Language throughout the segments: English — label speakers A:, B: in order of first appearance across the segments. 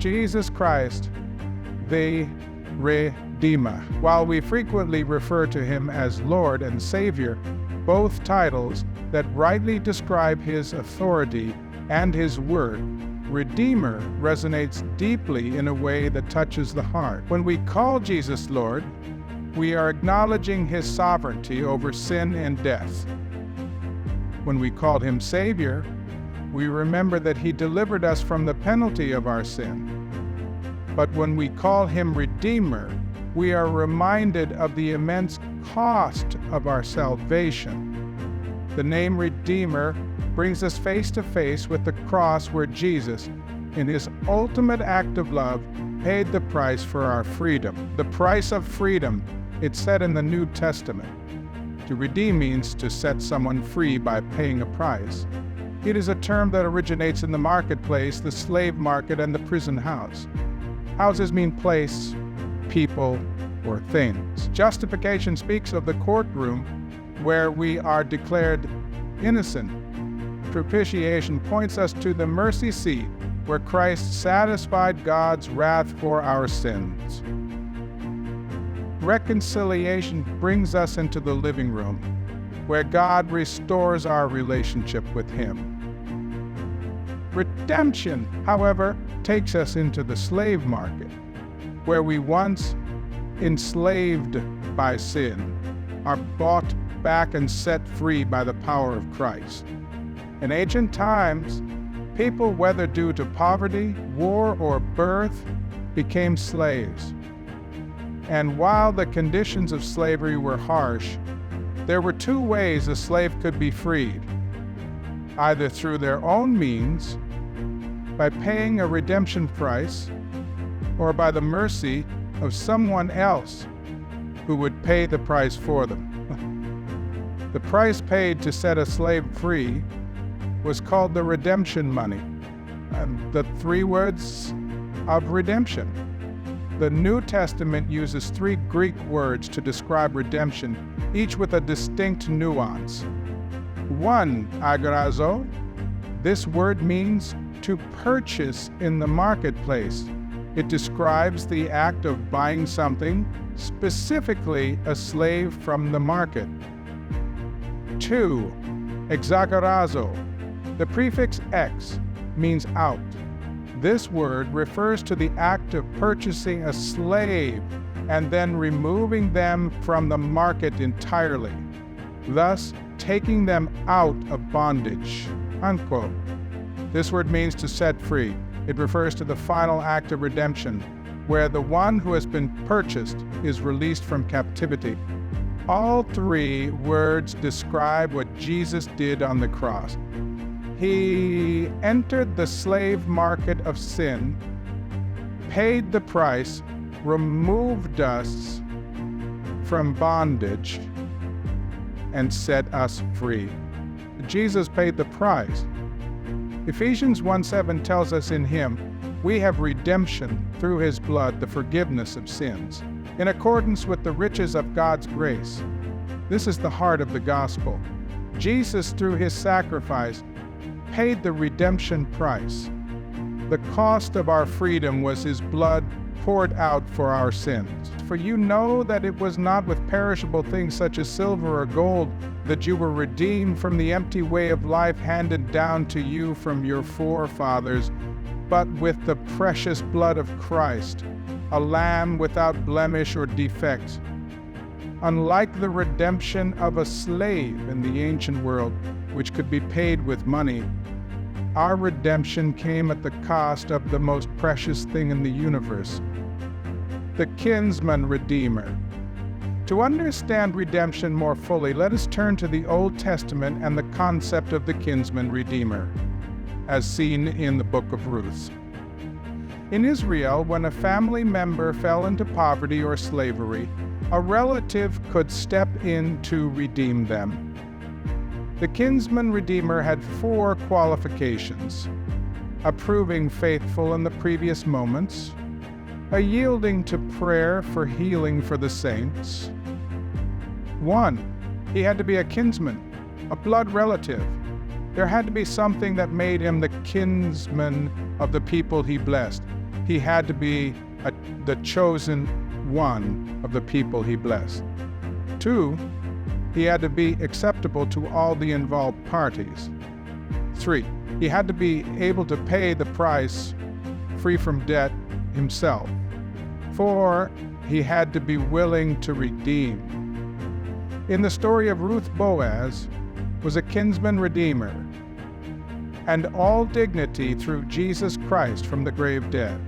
A: Jesus Christ, the Redeemer. While we frequently refer to him as Lord and Savior, both titles that rightly describe his authority and his work, Redeemer resonates deeply in a way that touches the heart. When we call Jesus Lord, we are acknowledging his sovereignty over sin and death. When we call him Savior, we remember that he delivered us from the penalty of our sin. But when we call him Redeemer, we are reminded of the immense cost of our salvation. The name Redeemer brings us face to face with the cross where Jesus, in his ultimate act of love, paid the price for our freedom. The price of freedom, it's said in the New Testament. To redeem means to set someone free by paying a price. It is a term that originates in the marketplace, the slave market, and the prison house. Houses mean place, people, or things. Justification speaks of the courtroom where we are declared innocent. Propitiation points us to the mercy seat where Christ satisfied God's wrath for our sins. Reconciliation brings us into the living room where God restores our relationship with him. Redemption, however, takes us into the slave market, where we once enslaved by sin are bought back and set free by the power of Christ. In ancient times, people, whether due to poverty, war, or birth, became slaves. And while the conditions of slavery were harsh, there were two ways a slave could be freed: either through their own means, by paying a redemption price, or by the mercy of someone else who would pay the price for them. The price paid to set a slave free was called the redemption money, the three words of redemption. The New Testament uses three Greek words to describe redemption, each with a distinct nuance. One, agorazo. This word means to purchase in the marketplace. It describes the act of buying something, specifically a slave from the market. Two, exagorazo. The prefix ex means out. This word refers to the act of purchasing a slave and then removing them from the market entirely, thus taking them out of bondage, unquote. This word means to set free. It refers to the final act of redemption, where the one who has been purchased is released from captivity. All three words describe what Jesus did on the cross. He entered the slave market of sin, paid the price, removed us from bondage, and set us free. Jesus paid the price. Ephesians 1:7 tells us in him, we have redemption through his blood, the forgiveness of sins, in accordance with the riches of God's grace. This is the heart of the gospel. Jesus, through his sacrifice, paid the redemption price. The cost of our freedom was his blood poured out for our sins. For you know that it was not with perishable things such as silver or gold that you were redeemed from the empty way of life handed down to you from your forefathers, but with the precious blood of Christ, a lamb without blemish or defect. Unlike the redemption of a slave in the ancient world, which could be paid with money, our redemption came at the cost of the most precious thing in the universe, the kinsman redeemer. To understand redemption more fully, let us turn to the Old Testament and the concept of the kinsman redeemer, as seen in the book of Ruth. In Israel, when a family member fell into poverty or slavery, a relative could step in to redeem them. The kinsman redeemer had 4 qualifications: a proving faithful in the previous moments, a yielding to prayer for healing for the saints. 1, he had to be a kinsman, a blood relative. There had to be something that made him the kinsman of the people he blessed. he had to be the chosen one of the people he blessed. 2, he had to be acceptable to all the involved parties. 3, he had to be able to pay the price free from debt himself. 4, he had to be willing to redeem. In the story of Ruth, Boaz was a kinsman redeemer, and all dignity through Jesus Christ from the grave dead.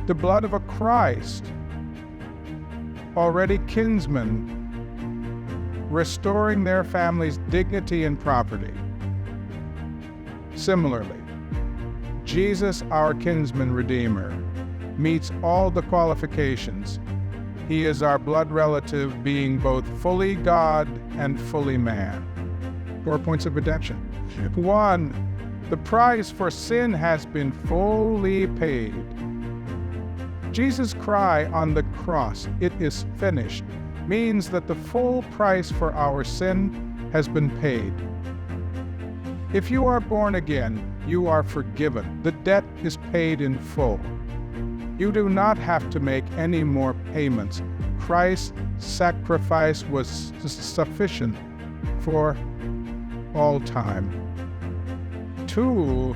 A: The blood of a Christ, already kinsman, restoring their family's dignity and property. Similarly, Jesus, our kinsman redeemer, meets all the qualifications. He is our blood relative, being both fully God and fully man. 4 points of redemption. 1, the price for sin has been fully paid. Jesus' cry on the cross, "It is finished," means that the full price for our sin has been paid. If you are born again, you are forgiven. The debt is paid in full. You do not have to make any more payments. Christ's sacrifice was sufficient for all time. 2,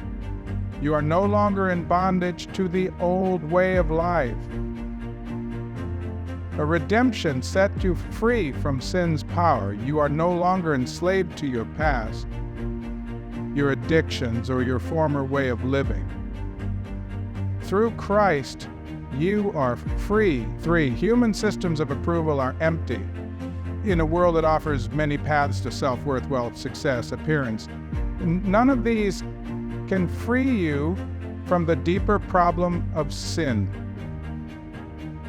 A: you are no longer in bondage to the old way of life. A redemption set you free from sin's power. You are no longer enslaved to your past, your addictions, or your former way of living. Through Christ, you are free. 3, human systems of approval are empty. In a world that offers many paths to self-worth, wealth, success, appearance, none of these can free you from the deeper problem of sin.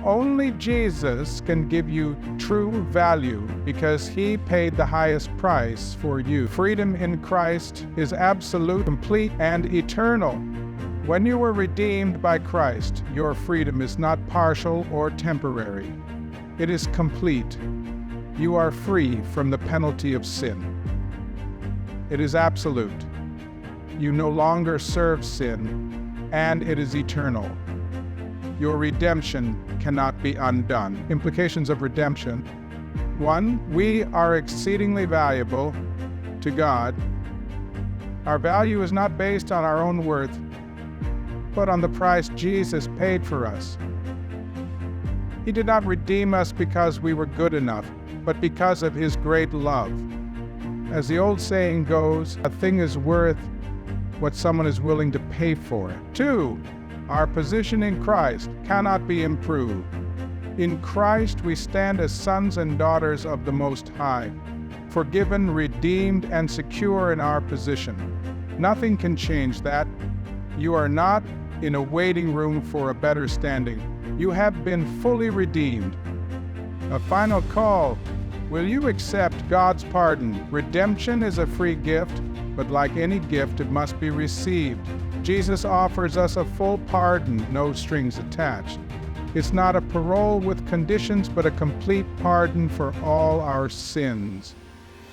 A: Only Jesus can give you true value because he paid the highest price for you. Freedom in Christ is absolute, complete, and eternal. When you were redeemed by Christ, your freedom is not partial or temporary. It is complete. You are free from the penalty of sin. It is absolute. You no longer serve sin, and it is eternal. Your redemption cannot be undone. Implications of redemption. 1, we are exceedingly valuable to God. Our value is not based on our own worth, but on the price Jesus paid for us. He did not redeem us because we were good enough, but because of his great love. As the old saying goes, a thing is worth what someone is willing to pay for it. 2, our position in Christ cannot be improved. In Christ we stand as sons and daughters of the Most High, forgiven, redeemed, and secure in our position. Nothing can change that. You are not in a waiting room for a better standing. You have been fully redeemed. A final call. Will you accept God's pardon? Redemption is a free gift, but like any gift, it must be received. Jesus offers us a full pardon, no strings attached. It's not a parole with conditions, but a complete pardon for all our sins.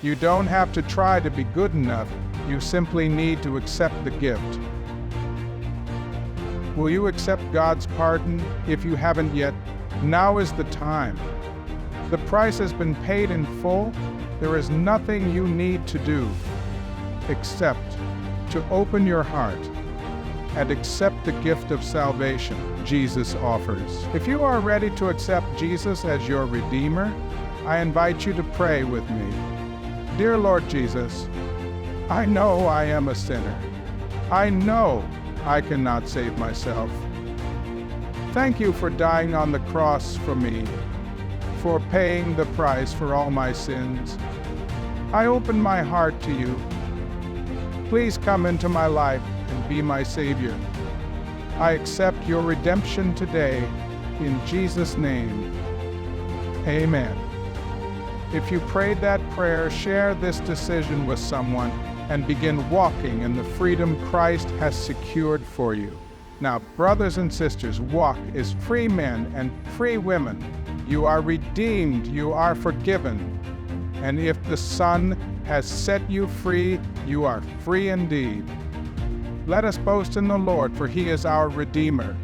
A: You don't have to try to be good enough. You simply need to accept the gift. Will you accept God's pardon? If you haven't yet, now is the time. The price has been paid in full. There is nothing you need to do except to open your heart and accept the gift of salvation Jesus offers. If you are ready to accept Jesus as your Redeemer, I invite you to pray with me. Dear Lord Jesus, I know I am a sinner. I know I cannot save myself. Thank you for dying on the cross for me, for paying the price for all my sins. I open my heart to you. Please come into my life and be my Savior. I accept your redemption today in Jesus' name. Amen. If you prayed that prayer, share this decision with someone and begin walking in the freedom Christ has secured for you. Now, brothers and sisters, walk as free men and free women. You are redeemed, you are forgiven. And if the Son has set you free, you are free indeed. Let us boast in the Lord, for he is our Redeemer.